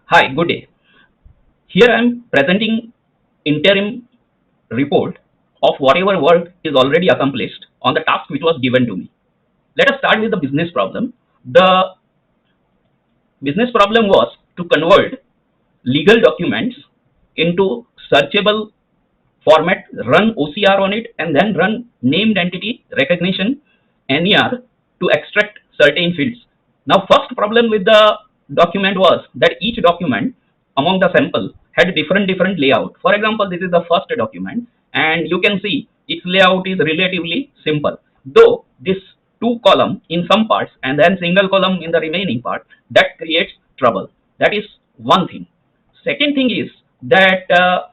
Hi, good day. Here I am presenting interim report of whatever work is already accomplished on the task which was given to me. Let us start with the business problem. The business problem was to convert legal documents into searchable format, run OCR on it, and then run named entity recognition NER to extract certain fields. Now, first problem with the document was that each document among the sample had different layout. For example, this is the first document, and you can see its layout is relatively simple. Though this two column in some parts and then single column in the remaining part, that creates trouble. That is one thing. Second thing is that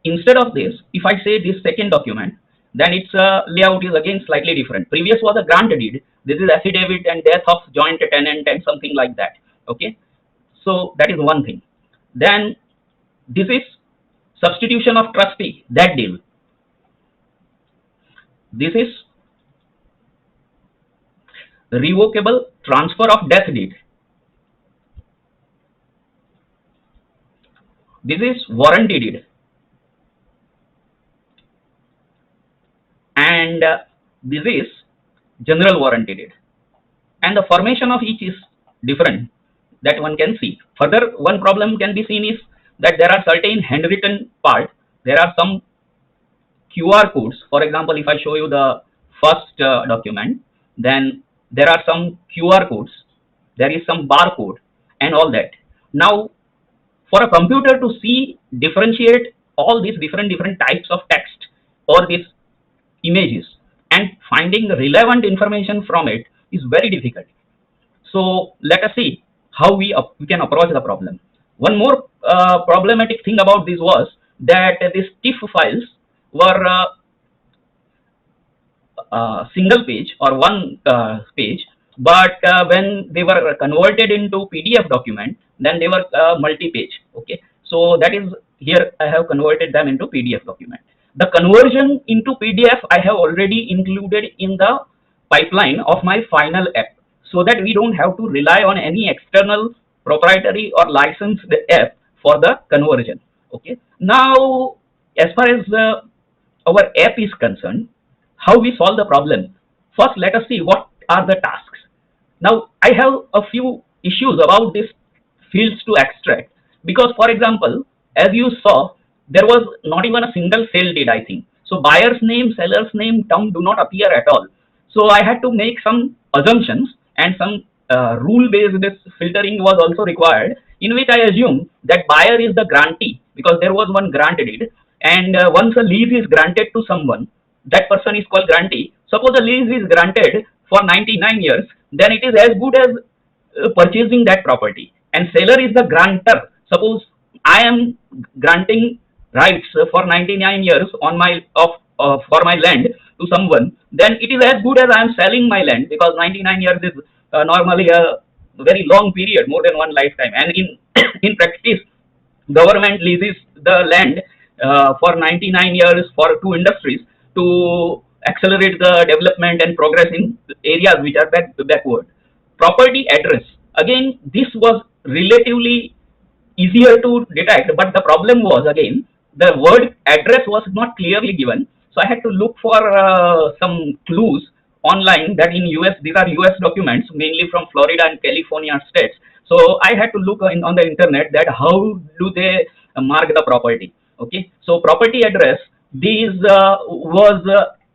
instead of this, if I say this second document, then its layout is again slightly different. Previous was a grant deed. This is affidavit and death of joint tenant and something like that. Okay, so that is one thing. Then this is substitution of trustee, that deal. This is revocable transfer of death deed. This is warranty deed. And this is general warranty deed. And the formation of each is different, that one can see. Further, one problem can be seen is that there are certain handwritten part. There are some QR codes. For example, if I show you the first document, then there are some QR codes. There is some barcode and all that. Now, for a computer to see, differentiate all these different types of text or these images and finding relevant information from it is very difficult. So let us see how we can approach the problem. One more problematic thing about this was that these TIFF files were single page or one page, but when they were converted into PDF document, then they were multi-page. Okay, so that is here I have converted them into PDF document. The conversion into PDF I have already included in the pipeline of my final app, so that we don't have to rely on any external proprietary or licensed app for the conversion. Okay, now as far as our app is concerned, how we solve the problem. First, let us see what are the tasks. Now, I have a few issues about these fields to extract, because, for example, as you saw, there was not even a single sale date, I think. So, buyer's name, seller's name, term do not appear at all. So, I had to make some assumptions, and some rule-based filtering was also required, in which I assume that buyer is the grantee, because there was one grant deed, and once a lease is granted to someone, that person is called grantee. Suppose a lease is granted for 99 years, then it is as good as purchasing that property. And seller is the grantor. Suppose I am granting rights for 99 years on my for my land to someone, then it is as good as I am selling my land, because 99 years is normally a very long period, more than one lifetime. And in in practice, government leases the land for 99 years for two industries to accelerate the development and progress in areas which are backward. Property address. Again, this was relatively easier to detect, but the problem was, again, the word address was not clearly given. So I had to look for some clues online, that in US, these are US documents, mainly from Florida and California states. So I had to look on the internet that how do they mark the property. Okay, so property address, these was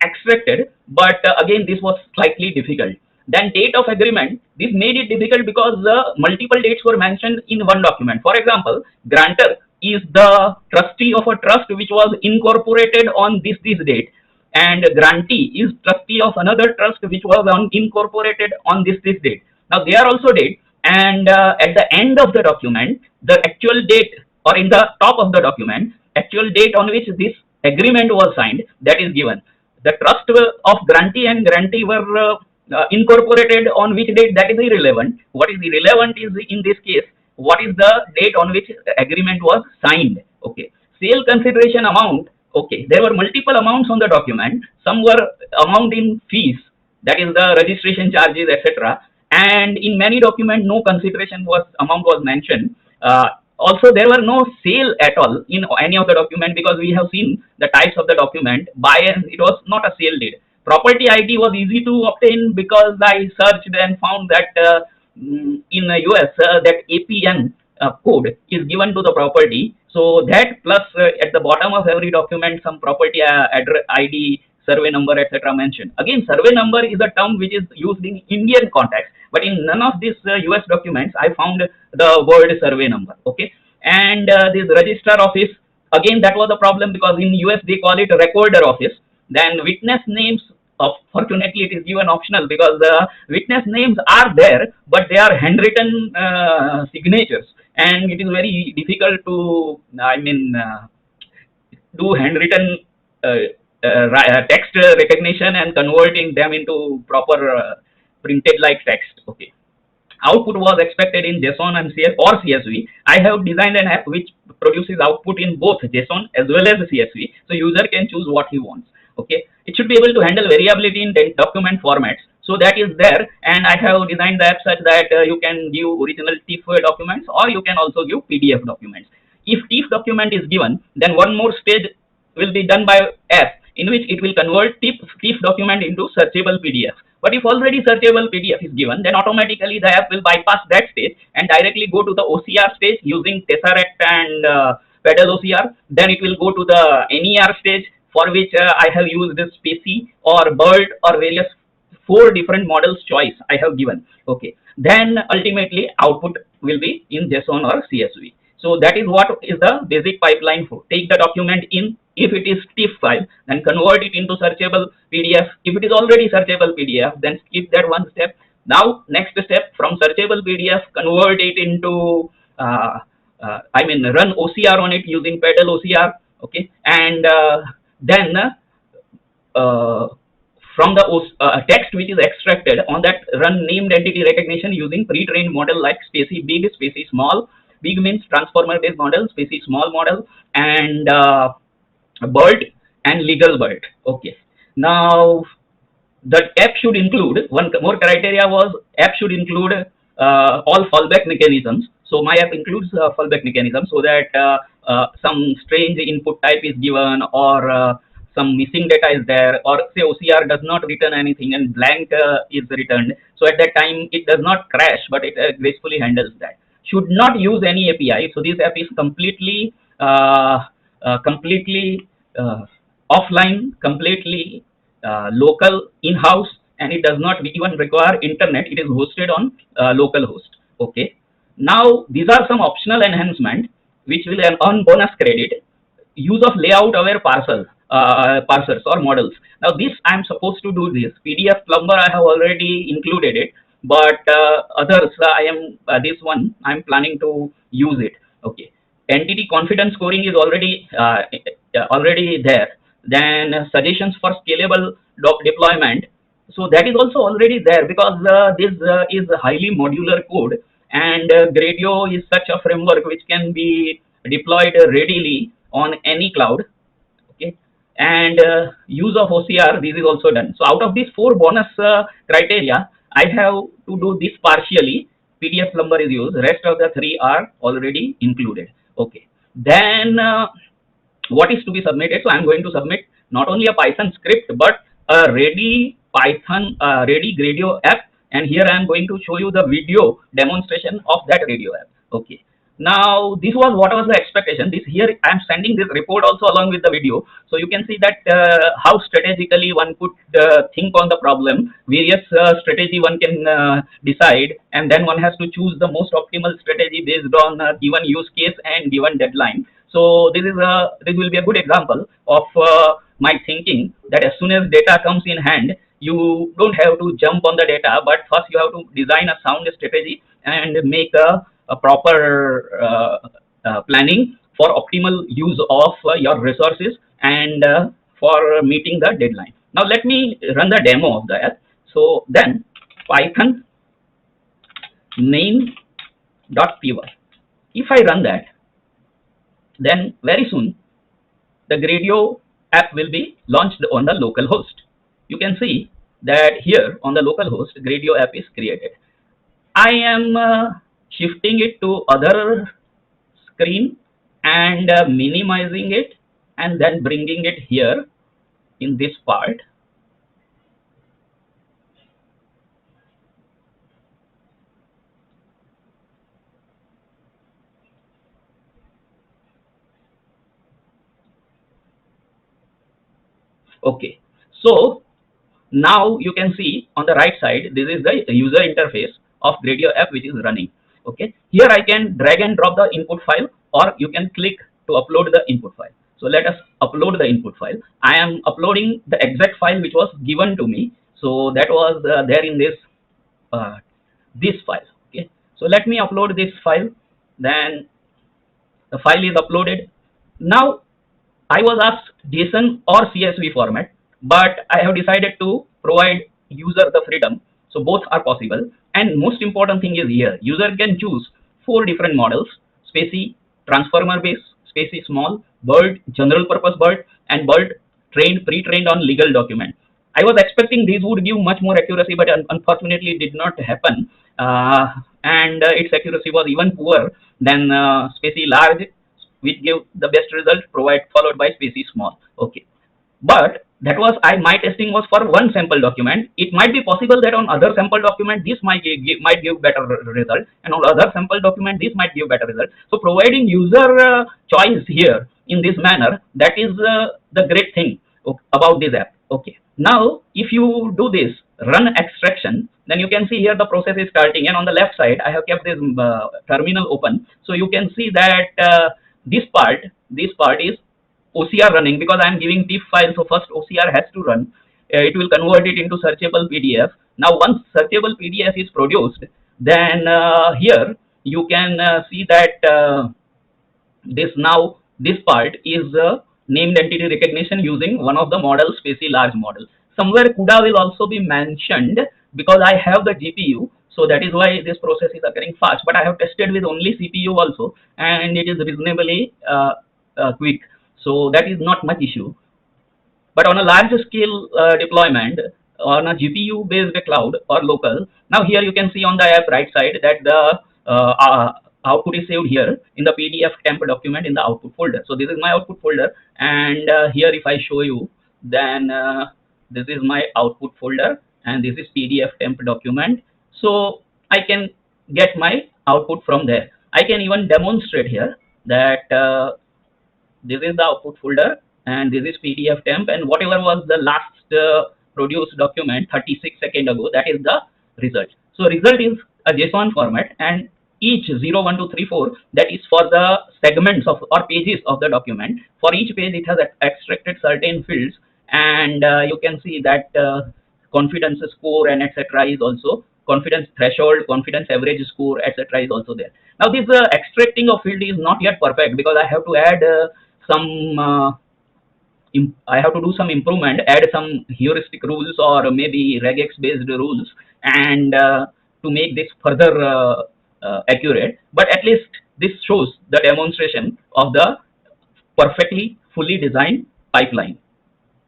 extracted, but again this was slightly difficult. Then date of agreement, this made it difficult because multiple dates were mentioned in one document. For example, grantor is the trustee of a trust which was incorporated on this date, and grantee is trustee of another trust which was incorporated on this date. Now they are also date, and at the end of the document, the actual date, or in the top of the document, actual date on which this agreement was signed, that is given. The trust of grantee and grantee were incorporated on which date, that is irrelevant. What is irrelevant is, in this case, what is the date on which agreement was signed. Okay, sale consideration amount. Okay, there were multiple amounts on the document. Some were amount in fees, that is the registration charges, etc., and in many documents no consideration was amount was mentioned. Also, there were no sale at all in any of the document, because we have seen the types of the document buy, and it was not a sale deed. Property ID was easy to obtain because I searched and found that in the US that APN code is given to the property. So that plus at the bottom of every document some property address ID, survey number, etc. mentioned. Again, survey number is a term which is used in Indian context, but in none of these US documents I found the word survey number. Okay, and this register office, again that was a problem because in US they call it recorder office. Then witness names, fortunately it is given optional, because the witness names are there but they are handwritten signatures, and it is very difficult to do handwritten text recognition and converting them into proper printed like text. Okay, output was expected in JSON and CS or CSV. I have designed an app which produces output in both JSON as well as CSV, so user can choose what he wants. Okay, it should be able to handle variability in document formats. So that is there, and I have designed the app such that you can give original TIFF documents, or you can also give PDF documents. If TIFF document is given, then one more stage will be done by app, in which it will convert TIFF document into searchable PDF. But if already searchable PDF is given, then automatically the app will bypass that stage and directly go to the OCR stage using Tesseract and Pedal OCR. Then it will go to the NER stage, for which I have used this Spacey or BERT or various 4 different models choice I have given. Okay, then ultimately output will be in JSON or CSV. So that is what is the basic pipeline for. Take the document in, if it is TIFF file, then convert it into searchable PDF. If it is already searchable PDF, then skip that one step. Now next step, from searchable PDF, convert it into run OCR on it using Pedal OCR. Okay, and then from the text which is extracted on that, run named entity recognition using pre-trained model like Spacey big, Spacey small. Big means transformer based model, Spacey small model, and BERT and legal BERT. Okay, now the app should include, one more criteria was app should include all fallback mechanisms. So my app includes fallback mechanism, so that some strange input type is given, or some missing data is there, or say OCR does not return anything and blank is returned. So at that time it does not crash, but it gracefully handles that. Should not use any API. So this app is completely offline, completely local, in-house, and it does not even require internet. It is hosted on local host. Okay. Now these are some optional enhancement which will earn bonus credit. Use of layout aware parsers or models. Now this I am supposed to do this. PDF plumber I have already included it, but others I am this one I am planning to use it. Okay. Entity confidence scoring is already there. Then suggestions for scalable deployment. So that is also already there, because this is a highly modular code, and Gradio is such a framework which can be deployed readily on any cloud. Okay, and use of OCR, this is also done. So out of these 4 bonus criteria, I have to do this partially. PDF plumber is used, rest of the 3 are already included. Okay, then what is to be submitted? So I'm going to submit not only a Python script but a ready Python ready Gradio app, and here I am going to show you the video demonstration of that radio app. Okay, now this was what was the expectation. This here I am sending this report also along with the video, so you can see that how strategically one could think on the problem. Various strategy one can decide, and then one has to choose the most optimal strategy based on given use case and given deadline. So this will be a good example of my thinking, that as soon as data comes in hand, you don't have to jump on the data, but first you have to design a sound strategy and make a proper planning for optimal use of your resources and for meeting the deadline. Now let me run the demo of the app. So then Python name.py. If I run that, then very soon the Gradio app will be launched on the local host. You can see that here on the local host, Gradio app is created. I am shifting it to other screen and minimizing it and then bringing it here in this part. Okay, so now you can see on the right side, this is the user interface of Gradio app which is running. Okay, here I can drag and drop the input file, or you can click to upload the input file. So let us upload the input file. I am uploading the exact file which was given to me. So that was there in uh, this file. Okay, so let me upload this file. Then the file is uploaded. Now I was asked JSON or CSV format, but I have decided to provide user the freedom. So both are possible. And most important thing is here, user can choose four different models: Spacey, transformer based, Spacey small, BERT, general purpose BERT, and BERT trained, pre-trained on legal document. I was expecting these would give much more accuracy, but unfortunately it did not happen. And its accuracy was even poorer than Spacey large, which gave the best result, provide followed by Spacey small. Okay, but that was my testing was for one sample document. It might be possible that on other sample document this might give better result, and on other sample document this might give better result. So providing user choice here in this manner, that is the great thing about this app. Okay, now if you do this run extraction, then you can see here the process is starting, and on the left side I have kept this terminal open, so you can see that this part is OCR running, because I am giving TIFF file. So first OCR has to run. It will convert it into searchable PDF. Now once searchable PDF is produced, then here you can see that this part is named entity recognition using one of the models, Spacey large model. Somewhere CUDA will also be mentioned, because I have the GPU, so that is why this process is occurring fast. But I have tested with only CPU also, and it is reasonably quick. So that is not much issue. But on a large scale deployment on a GPU based cloud or local, now here you can see on the app right side that the output is saved here in the PDF temp document in the output folder. So this is my output folder, and here if I show you, then this is my output folder, and this is PDF temp document. So I can get my output from there. I can even demonstrate here that this is the output folder, and this is PDF temp, and whatever was the last produced document 36 seconds ago, that is the result. So result is a JSON format, and each 0, 1, 2, 3, 4, that is for the segments of or pages of the document. For each page it has extracted certain fields, and you can see that confidence score and etc. is also, confidence threshold, confidence average score, etc. is also there. Now this extracting of field is not yet perfect, because I have to add some I have to do some improvement, add some heuristic rules or maybe regex based rules, and to make this further accurate. But at least this shows the demonstration of the perfectly fully designed pipeline: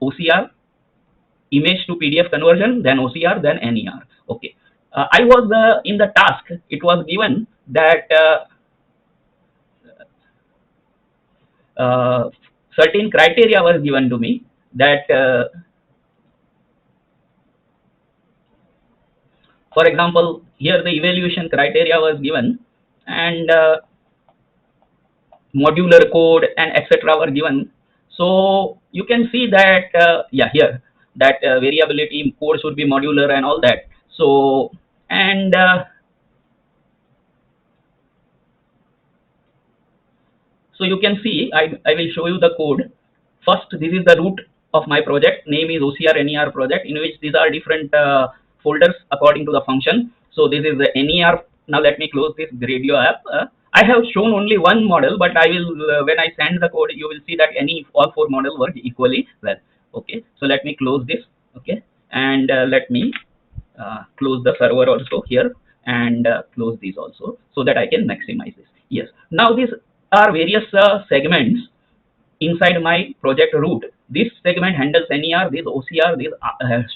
OCR, image to PDF conversion, then OCR, then NER. Okay, I was in the task, it was given that certain criteria was given to me, that for example here the evaluation criteria was given, and modular code and etc. were given. So you can see that yeah, here that variability code should be modular and all that. So and so you can see, I will show you the code. First, this is the root of my project. Name is OCR NER project, in which these are different folders according to the function. So this is the NER. Now let me close this Gradio app. I have shown only one model, but I will when I send the code, you will see that all four models work equally well. Okay, so let me close this. Okay, and let me close the server also here, and close these also, so that I can maximize this. Yes, now these are various segments inside my project root. this segment handles NER, this OCR, this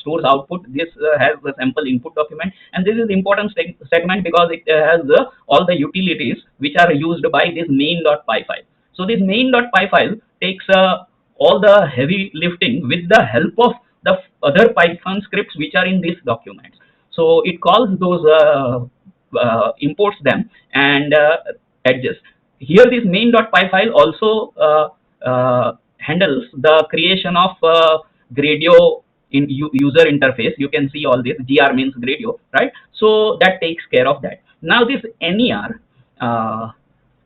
stores output, this has the sample input document, and this is important segment because it has all the utilities which are used by this main.py file. So this main.py file takes all the heavy lifting with the help of the other Python scripts which are in these documents. So it calls those imports them and adjusts. Here this main.py file also handles the creation of Gradio in user interface. You can see all this. GR means Gradio, right? So that takes care of that. Now this NER,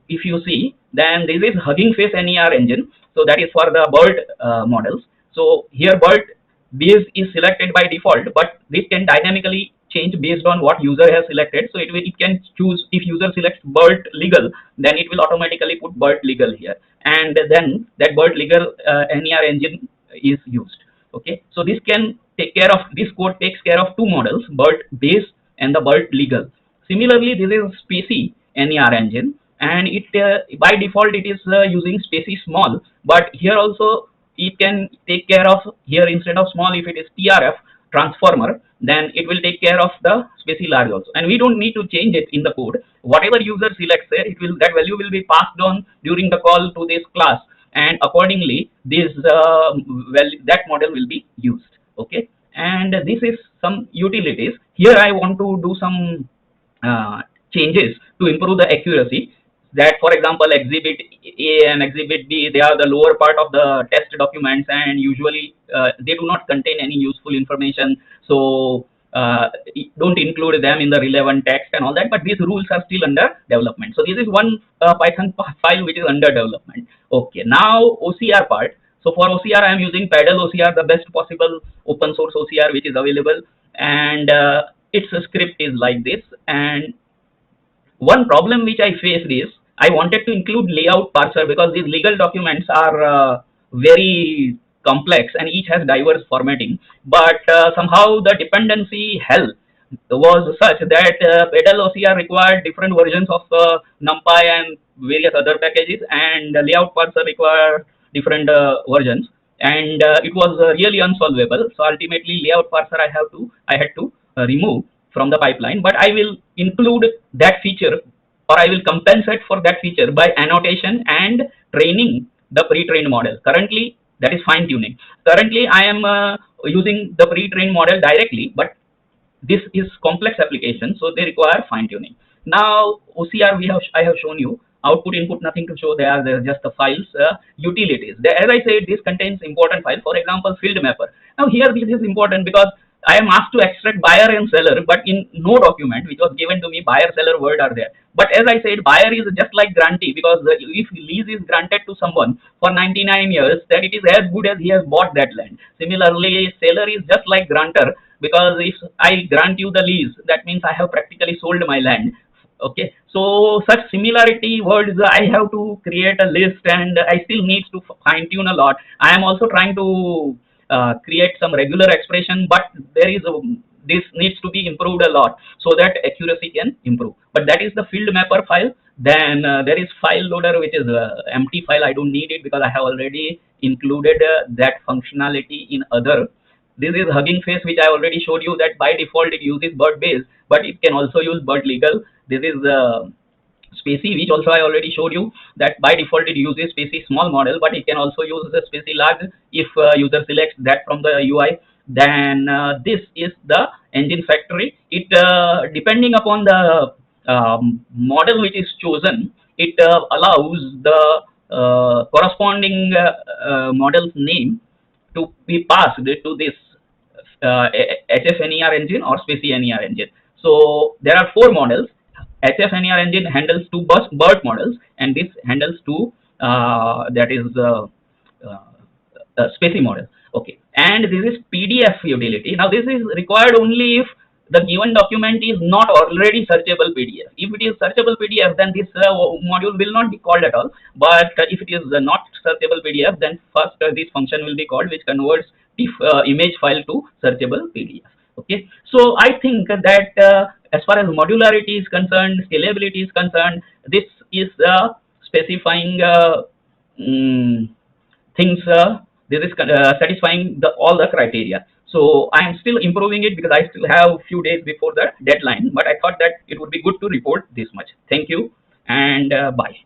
if you see, then this is Hugging Face NER engine. So that is for the BERT models. So here BERT base is selected by default, but this can dynamically change based on what user has selected. So it can choose, if user selects BERT legal, then it will automatically put BERT legal here, and then that BERT legal NER engine is used. Okay, so this can take care of, this code takes care of two models, BERT base and the BERT legal. Similarly, this is SPACY NER engine, and it by default it is using SPACY small, but here also it can take care of, here instead of small, if it is TRF transformer, then it will take care of the SPACY large also, and we don't need to change it in the code. Whatever user selects there, it will, that value will be passed on during the call to this class, and accordingly this that model will be used. Okay, and this is some utilities. Here I want to do some changes to improve the accuracy. That, for example, exhibit A and exhibit B, they are the lower part of the test documents, and usually they do not contain any useful information. So don't include them in the relevant text and all that, but these rules are still under development. So this is one Python file which is under development. Okay, now OCR part. So for OCR, I am using Paddle OCR, the best possible open source OCR which is available, and its script is like this. And one problem which I faced is I wanted to include layout parser because these legal documents are very complex and each has diverse formatting. But somehow the dependency hell was such that Pedal OCR required different versions of NumPy and various other packages, and layout parser required different versions, and it was really unsolvable. So ultimately, layout parser I had to remove from the pipeline, but I will include that feature, or I will compensate for that feature by annotation and training the pre-trained model. Currently, that is fine tuning. Currently, I am using the pre-trained model directly, but this is complex application, so they require fine tuning. Now OCR, I have shown you output, input, nothing to show there. They're just the files, utilities. As I said, this contains important files. For example, field mapper. Now here this is important because I am asked to extract buyer and seller, but in no document which was given to me, buyer, seller word are there. But as I said, buyer is just like grantee, because if lease is granted to someone for 99 years, then it is as good as he has bought that land. Similarly, seller is just like grantor, because if I grant you the lease, that means I have practically sold my land. Okay, so such similarity words I have to create a list, and I still need to fine tune a lot. I am also trying to create some regular expression, but there is this needs to be improved a lot so that accuracy can improve. But that is the field mapper file. Then there is file loader, which is empty file. I don't need it because I have already included that functionality in other. This is Hugging Face, which I already showed you that by default it uses BERT base, but it can also use BERT legal. This is SPACY, which also I already showed you that by default it uses SPACY small model, but it can also use the SPACY large if user selects that from the UI. Then this is the engine factory. It depending upon the model which is chosen, it allows the corresponding model's name to be passed to this HFNER engine or SPACY NER engine. So there are four models. HFNER engine handles two BERT models, and this handles two that is SPACY model. Okay, and this is PDF utility. Now this is required only if the given document is not already searchable PDF. If it is searchable PDF, then this module will not be called at all. But if it is not searchable PDF, then first this function will be called, which converts the image file to searchable PDF. Okay, so I think that as far as modularity is concerned, scalability is concerned, this is specifying things this is satisfying all the criteria. So I am still improving it because I still have few days before the deadline, but I thought that it would be good to report this much. Thank you, and bye.